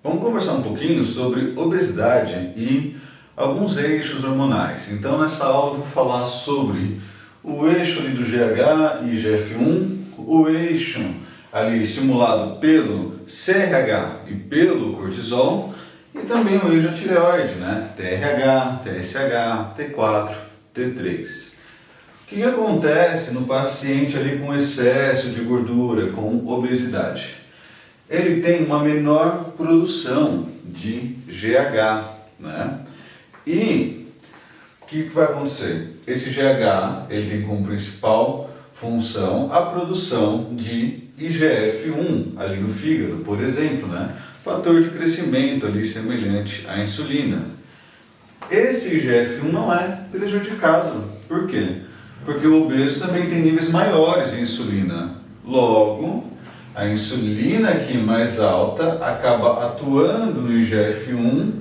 Vamos conversar um pouquinho sobre obesidade e alguns eixos hormonais. Então, nessa aula eu vou falar sobre o eixo ali do GH e IGF-1, o eixo ali estimulado pelo CRH e pelo cortisol, e também o eixo da tireoide, né? TRH, TSH, T4, T3. O que acontece no paciente ali com excesso de gordura, com obesidade? Ele tem uma menor produção de GH, né? E o que vai acontecer? Esse GH, ele tem como principal função a produção de IGF-1 ali no fígado, por exemplo, né? Fator de crescimento ali semelhante à insulina. Esse IGF-1 não é prejudicado. Por quê? Porque o obeso também tem níveis maiores de insulina. Logo, a insulina aqui mais alta acaba atuando no IGF-1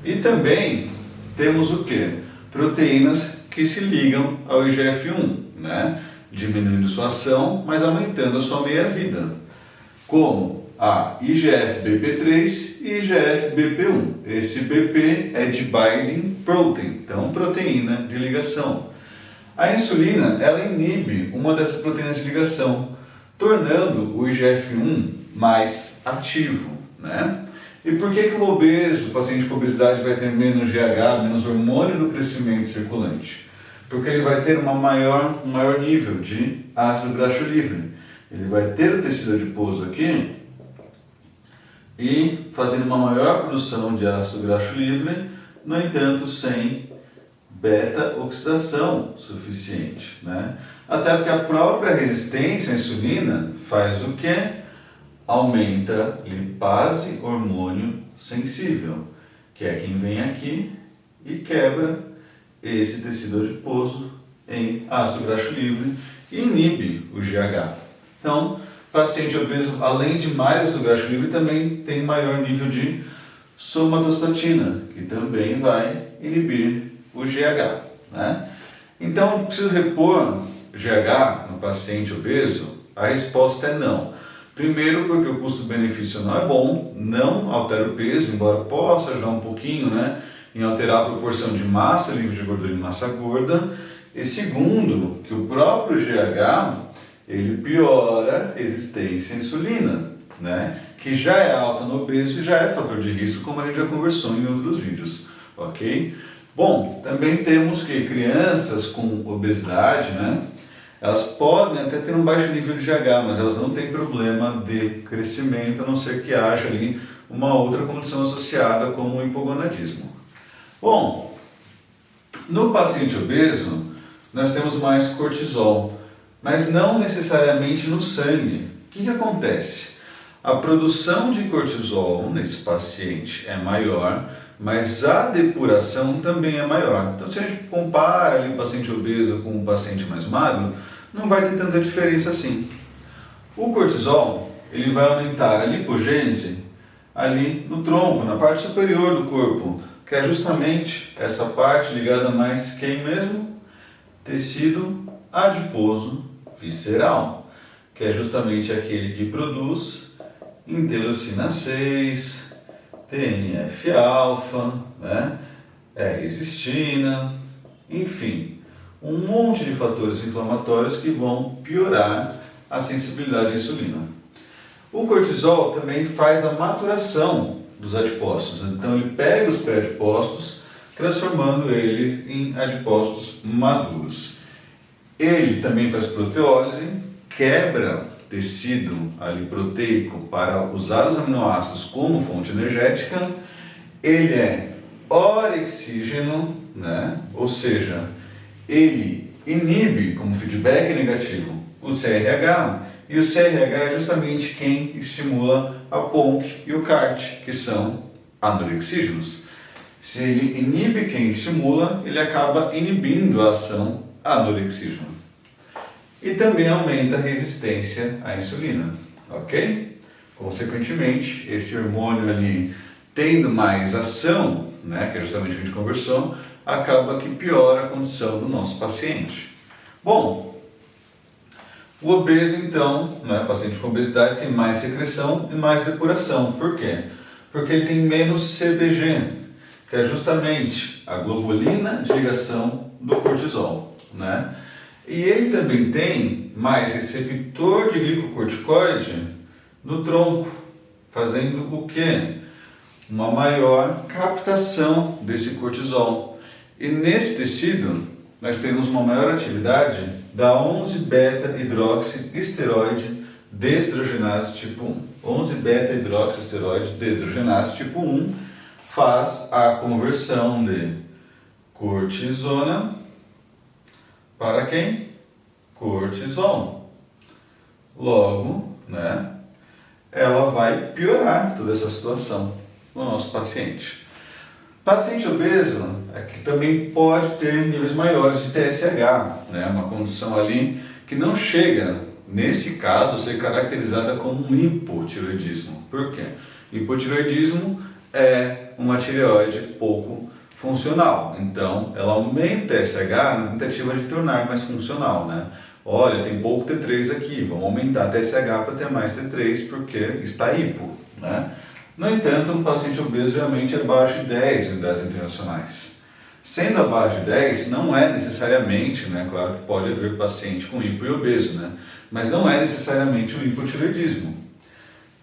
e também temos o que? Proteínas que se ligam ao IGF-1, né? Diminuindo sua ação, mas aumentando a sua meia-vida. Como a IGF-BP3 e IGF-BP1. Esse BP é de binding protein, então proteína de ligação. A insulina, ela inibe uma dessas proteínas de ligação, tornando o IGF-1 mais ativo, né? E por que o obeso, o paciente com obesidade, vai ter menos GH, menos hormônio do crescimento circulante? Porque ele vai ter um maior nível de ácido graxo livre. Ele vai ter o tecido adiposo aqui e fazendo uma maior produção de ácido graxo livre, no entanto, sem beta-oxidação suficiente, né? Até porque a própria resistência à insulina faz o quê? Aumenta lipase hormônio sensível, que é quem vem aqui e quebra esse tecido adiposo em ácido graxo livre e inibe o GH. Então, paciente obeso, além de mais ácido graxo livre, também tem maior nível de somatostatina, que também vai inibir o GH, né? Então, preciso repor GH no paciente obeso? A resposta é não. Primeiro, porque o custo-benefício não é bom, não altera o peso, embora possa ajudar um pouquinho, né, em alterar a proporção de massa livre de gordura e massa gorda. E segundo, que o próprio GH, ele piora a resistência à insulina, né, que já é alta no obeso e já é fator de risco, como a gente já conversou em outros vídeos, ok? Bom, também temos que crianças com obesidade, né, elas podem até ter um baixo nível de GH, mas elas não têm problema de crescimento, a não ser que haja ali uma outra condição associada como o hipogonadismo. Bom, no paciente obeso, nós temos mais cortisol, mas não necessariamente no sangue. O que acontece? A produção de cortisol nesse paciente é maior, mas a depuração também é maior. Então, se a gente compara ali o paciente obeso com o paciente mais magro, não vai ter tanta diferença assim. O cortisol, ele vai aumentar a lipogênese ali no tronco, na parte superior do corpo, que é justamente essa parte ligada mais quem mesmo? Tecido adiposo visceral, que é justamente aquele que produz interleucina 6, TNF-alfa, né? R-cistina, enfim, um monte de fatores inflamatórios que vão piorar a sensibilidade à insulina. O cortisol também faz a maturação dos adipócitos, então ele pega os pré-adipócitos, transformando ele em adipócitos maduros. Ele também faz proteólise, quebra tecido ali proteico para usar os aminoácidos como fonte energética. Ele é orexígeno, né? Ou seja, ele inibe como feedback negativo o CRH, e o CRH é justamente quem estimula a PONC e o CART, que são anorexígenos. Se ele inibe quem estimula, ele acaba inibindo a ação anorexígena. E também aumenta a resistência à insulina, ok? Consequentemente, esse hormônio ali tendo mais ação, né, que é justamente o que a gente conversou, acaba que piora a condição do nosso paciente. Bom, o obeso então, né, paciente com obesidade tem mais secreção e mais depuração. Por quê? Porque ele tem menos CBG, que é justamente a globulina de ligação do cortisol, né? E ele também tem mais receptor de glicocorticoide no tronco, fazendo o quê? Uma maior captação desse cortisol. E nesse tecido, nós temos uma maior atividade da 11-beta-hidroxiesteroide desdrogenase tipo 1. 11-beta-hidroxiesteroide desdrogenase tipo 1 faz a conversão de cortisona para quem? Cortisol. Logo, né, ela vai piorar toda essa situação no nosso paciente. Paciente obeso é que também pode ter níveis maiores de TSH, né, uma condição ali que não chega, nesse caso, a ser caracterizada como um hipotireoidismo. Por quê? Hipotireoidismo é uma tireoide pouco funcional, então ela aumenta o TSH na tentativa de tornar mais funcional, né? Olha, tem pouco T3 aqui, vamos aumentar TSH para ter mais T3 porque está hipo, né? No entanto, um paciente obeso geralmente é abaixo de 10 unidades internacionais. Sendo abaixo de 10, não é necessariamente, né? Claro que pode haver paciente com hipo e obeso, né? Mas não é necessariamente um hipotireoidismo.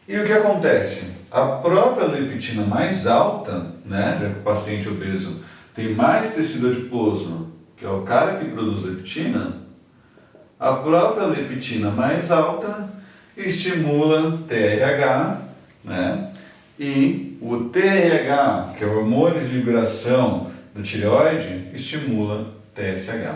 E o que acontece? A própria leptina mais alta, né? Já que o paciente obeso tem mais tecido adiposo, que é o cara que produz leptina, a própria leptina mais alta estimula TRH, né? E o TRH, que é o hormônio de liberação da tireoide, estimula TSH.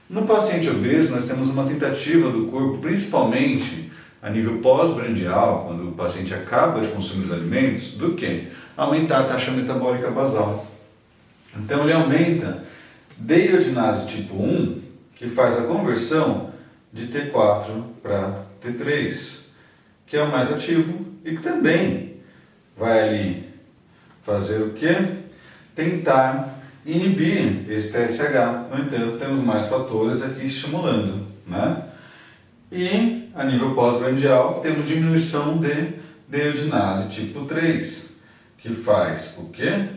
No paciente obeso, nós temos uma tentativa do corpo, principalmente a nível pós-brandial, quando o paciente acaba de consumir os alimentos, do que? Aumentar a taxa metabólica basal. Então ele aumenta deiodinase tipo 1, que faz a conversão de T4 para T3, que é o mais ativo e que também vai ali fazer o quê? Tentar inibir esse TSH. No entanto, temos mais fatores aqui estimulando, né? E a nível pós-brandial temos diminuição de deiodinase tipo 3, que faz o quê?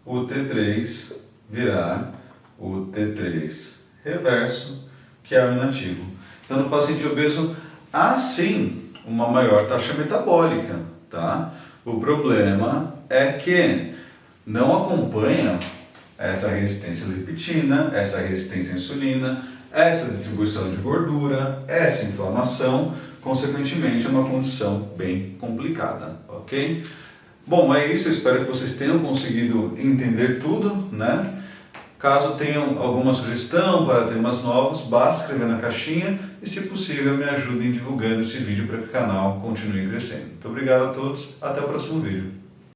O T3 virar o T3 reverso, que é o inativo. Então, no paciente obeso, há sim uma maior taxa metabólica, tá? O problema é que não acompanha essa resistência à leptina, essa resistência à insulina, essa distribuição de gordura, essa inflamação, consequentemente é uma condição bem complicada, ok? Bom, é isso, eu espero que vocês tenham conseguido entender tudo, né? Caso tenham alguma sugestão para temas novos, basta escrever na caixinha e, se possível, me ajudem divulgando esse vídeo para que o canal continue crescendo. Muito obrigado a todos, até o próximo vídeo.